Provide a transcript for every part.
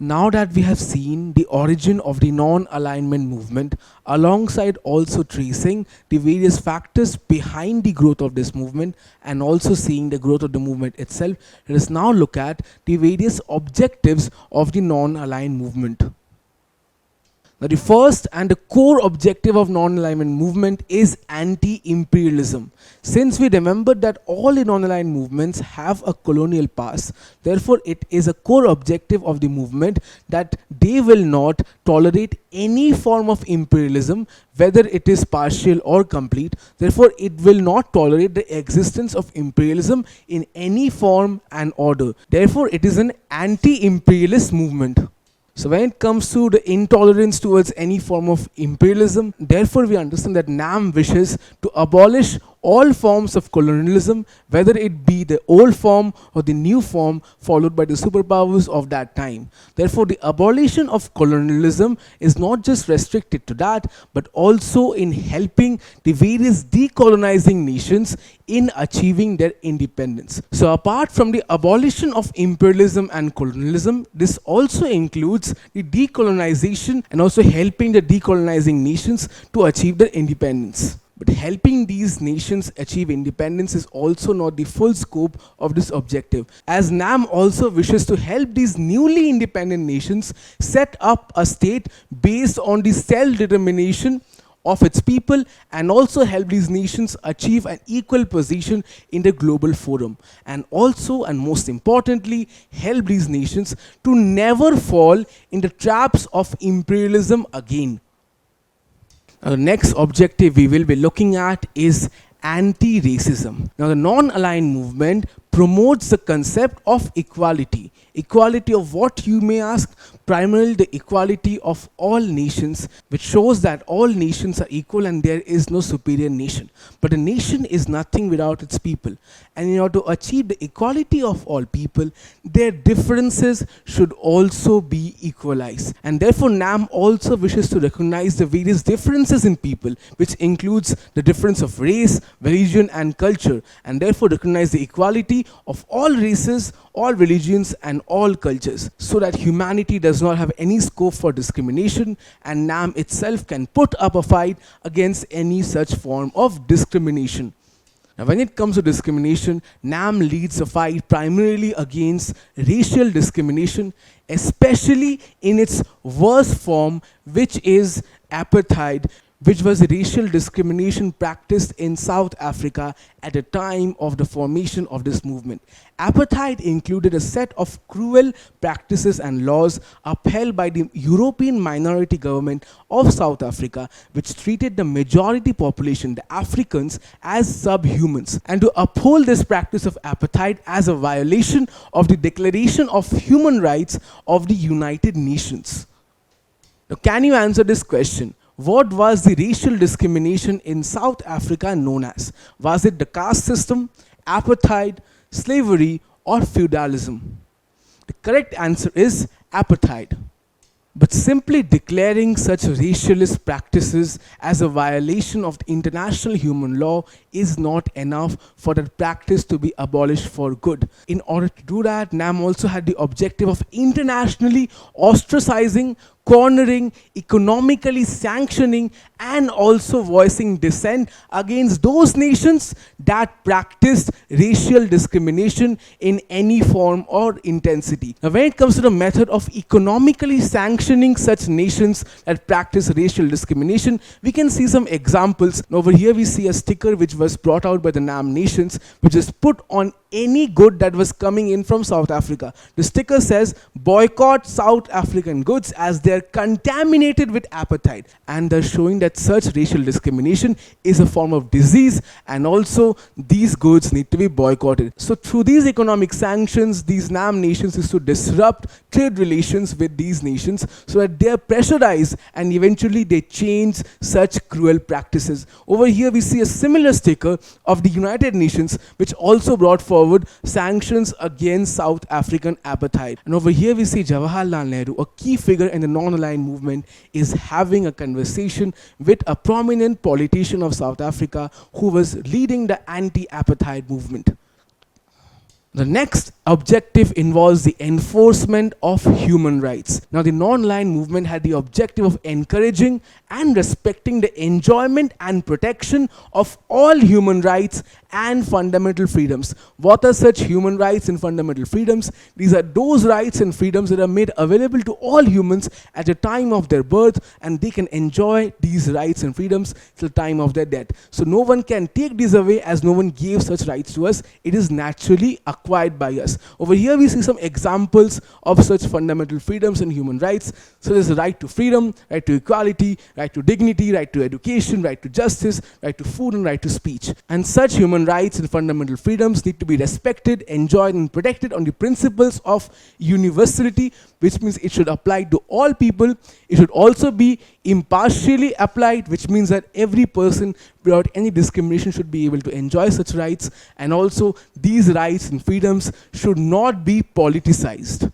Now that we have seen the origin of the non-alignment movement, alongside also tracing the various factors behind the growth of this movement and also seeing the growth of the movement itself, let us now look at the various objectives of the non-aligned movement. Now, the first and the core objective of non-alignment movement is anti-imperialism. Since we remember that all the non-aligned movements have a colonial past, therefore it is a core objective of the movement that they will not tolerate any form of imperialism, whether it is partial or complete. Therefore, it will not tolerate the existence of imperialism in any form and order. Therefore, it is an anti-imperialist movement. So when it comes to the intolerance towards any form of imperialism, therefore we understand that NAM wishes to abolish all forms of colonialism, whether it be the old form or the new form followed by the superpowers of that time. Therefore, the abolition of colonialism is not just restricted to that, but also in helping the various decolonizing nations in achieving their independence. So apart from the abolition of imperialism and colonialism, this also includes the decolonization and also helping the decolonizing nations to achieve their independence. But helping these nations achieve independence is also not the full scope of this objective, as NAM also wishes to help these newly independent nations set up a state based on the self-determination of its people and also help these nations achieve an equal position in the global forum, and also and most importantly help these nations to never fall in the traps of imperialism again. Now, the next objective we will be looking at is anti-racism. Now, the non-aligned movement promotes the concept of equality. Equality of what, you may ask? Primarily the equality of all nations, which shows that all nations are equal and there is no superior nation. But a nation is nothing without its people. And in order to achieve the equality of all people, their differences should also be equalized. And therefore NAM also wishes to recognize the various differences in people, which includes the difference of race, religion and culture, and therefore recognize the equality of all races, all religions and all cultures, so that humanity does not have any scope for discrimination and NAM itself can put up a fight against any such form of discrimination. Now, when it comes to discrimination, NAM leads a fight primarily against racial discrimination, especially in its worst form, which is apartheid, which was racial discrimination practiced in South Africa at the time of the formation of this movement. Apartheid included a set of cruel practices and laws upheld by the European minority government of South Africa, which treated the majority population, the Africans, as subhumans. And to uphold this practice of apartheid as a violation of the Declaration of Human Rights of the United Nations. Now, can you answer this question? What was the racial discrimination in South Africa known as? Was it the caste system, apartheid, slavery, or feudalism? The correct answer is apartheid. But simply declaring such racialist practices as a violation of the international human law is not enough for that practice to be abolished for good. In order to do that, NAM also had the objective of internationally ostracizing, cornering, economically sanctioning, and also voicing dissent against those nations that practiced racial discrimination in any form or intensity. Now, when it comes to the method of economically sanctioning such nations that practice racial discrimination, we can see some examples. Now, over here we see a sticker which was brought out by the NAM nations, which is put on any good that was coming in from South Africa. The sticker says, boycott South African goods as they are contaminated with apartheid, and they're showing that such racial discrimination is a form of disease and also these goods need to be boycotted. So through these economic sanctions, these NAM nations is to disrupt trade relations with these nations so that they are pressurized and eventually they change such cruel practices. Over here we see a similar sticker of the United Nations, which also brought forward sanctions against South African apartheid. And over here we see Jawaharlal Nehru, a key figure in the non-aligned movement, is having a conversation with a prominent politician of South Africa who was leading the anti-apartheid movement. The next objective involves the enforcement of human rights. Now, the non-aligned movement had the objective of encouraging and respecting the enjoyment and protection of all human rights and fundamental freedoms. What are such human rights and fundamental freedoms? These are those rights and freedoms that are made available to all humans at the time of their birth, and they can enjoy these rights and freedoms till the time of their death. So no one can take these away, as no one gave such rights to us. It is naturally acquired by us. Over here we see some examples of such fundamental freedoms and human rights. So there's the right to freedom, right to equality, right to dignity, right to education, right to justice, right to food, and right to speech. And such human rights and fundamental freedoms need to be respected, enjoyed, and protected on the principles of universality, which means it should apply to all people. It should also be impartially applied, which means that every person without any discrimination should be able to enjoy such rights, and also these rights and freedoms should not be politicized.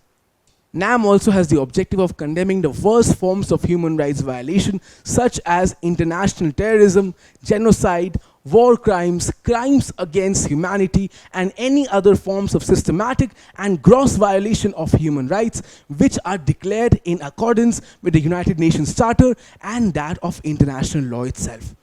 NAM also has the objective of condemning the worst forms of human rights violation, such as international terrorism, genocide, war crimes, crimes against humanity, and any other forms of systematic and gross violation of human rights which are declared in accordance with the United Nations Charter and that of international law itself.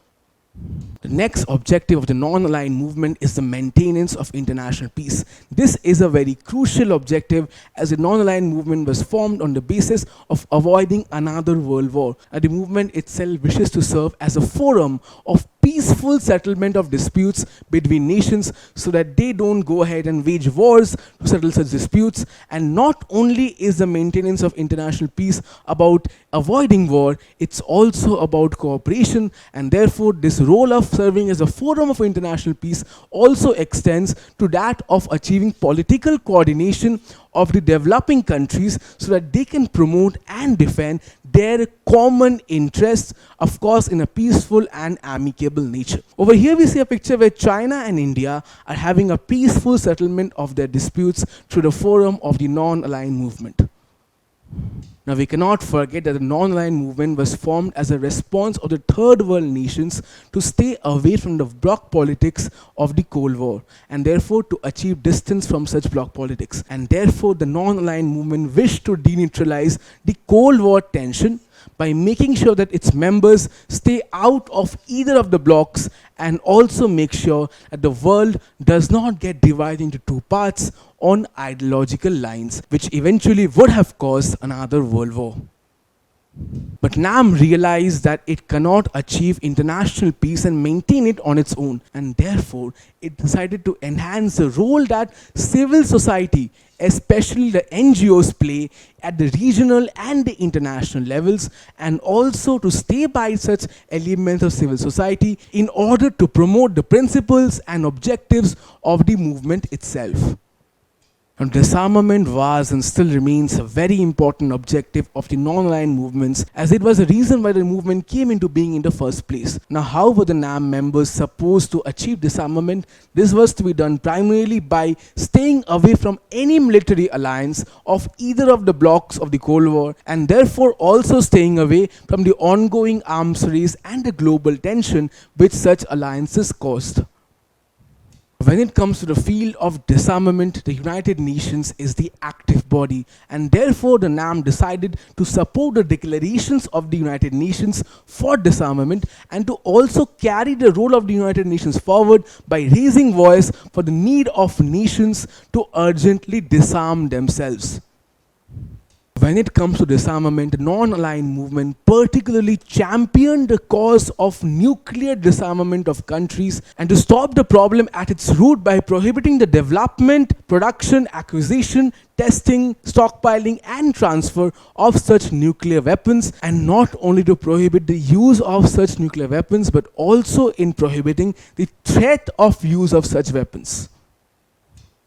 The next objective of the non-aligned movement is the maintenance of international peace. This is a very crucial objective, as the non-aligned movement was formed on the basis of avoiding another world war. The movement itself wishes to serve as a forum of peaceful settlement of disputes between nations, so that they don't go ahead and wage wars to settle such disputes. And not only is the maintenance of international peace about avoiding war, it's also about cooperation, and therefore this role of serving as a forum of international peace also extends to that of achieving political coordination of the developing countries, so that they can promote and defend their common interests, of course in a peaceful and amicable nature. Over here we see a picture where China and India are having a peaceful settlement of their disputes through the forum of the non-aligned movement. Now, we cannot forget that the non-aligned movement was formed as a response of the third world nations to stay away from the bloc politics of the Cold War, and therefore to achieve distance from such bloc politics. And therefore the non-aligned movement wished to deneutralize the Cold War tension by making sure that its members stay out of either of the blocs, and also make sure that the world does not get divided into two parts on ideological lines, which eventually would have caused another world war. But NAM realized that it cannot achieve international peace and maintain it on its own, and therefore it decided to enhance the role that civil society, especially the NGOs, play at the regional and the international levels, and also to stay by such elements of civil society in order to promote the principles and objectives of the movement itself. Now, disarmament was and still remains a very important objective of the non-aligned movements, as it was the reason why the movement came into being in the first place. Now, how were the NAM members supposed to achieve disarmament? This was to be done primarily by staying away from any military alliance of either of the blocs of the Cold War, and therefore also staying away from the ongoing arms race and the global tension which such alliances caused. When it comes to the field of disarmament, the United Nations is the active body, and therefore the NAM decided to support the declarations of the United Nations for disarmament, and to also carry the role of the United Nations forward by raising voice for the need of nations to urgently disarm themselves. When it comes to disarmament, the non-aligned movement particularly championed the cause of nuclear disarmament of countries, and to stop the problem at its root by prohibiting the development, production, acquisition, testing, stockpiling and transfer of such nuclear weapons, and not only to prohibit the use of such nuclear weapons, but also in prohibiting the threat of use of such weapons.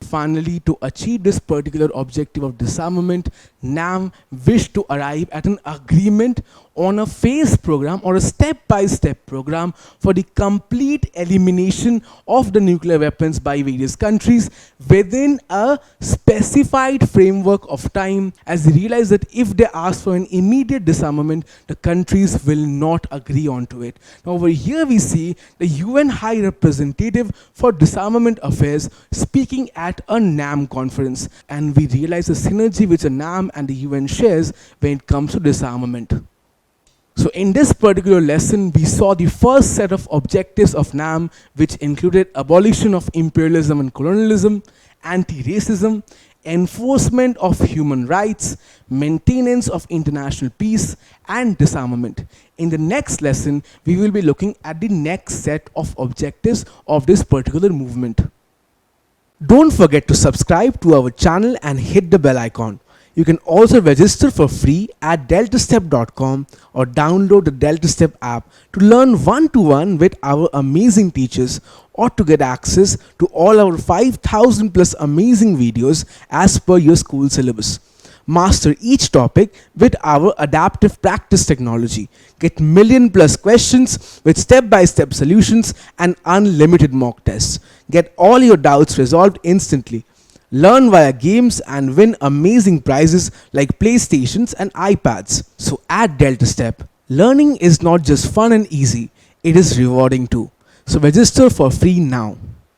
Finally, to achieve this particular objective of disarmament, NAM wished to arrive at an agreement on a phase program or a step-by-step program for the complete elimination of the nuclear weapons by various countries within a specified framework of time, as they realize that if they ask for an immediate disarmament, the countries will not agree on to it. Now over here we see the UN High Representative for Disarmament Affairs speaking at a NAM conference, and we realize the synergy which the NAM and the UN shares when it comes to disarmament. So in this particular lesson, we saw the first set of objectives of NAM, which included abolition of imperialism and colonialism, anti-racism, enforcement of human rights, maintenance of international peace, and disarmament. In the next lesson, we will be looking at the next set of objectives of this particular movement. Don't forget to subscribe to our channel and hit the bell icon. You can also register for free at DeltaStep.com or download the DeltaStep app to learn one-to-one with our amazing teachers, or to get access to all our 5,000 plus amazing videos as per your school syllabus. Master each topic with our adaptive practice technology. Get million plus questions with step-by-step solutions and unlimited mock tests. Get all your doubts resolved instantly. Learn via games and win amazing prizes like PlayStations and iPads. So at DeltaStep, learning is not just fun and easy, it is rewarding too. So register for free now.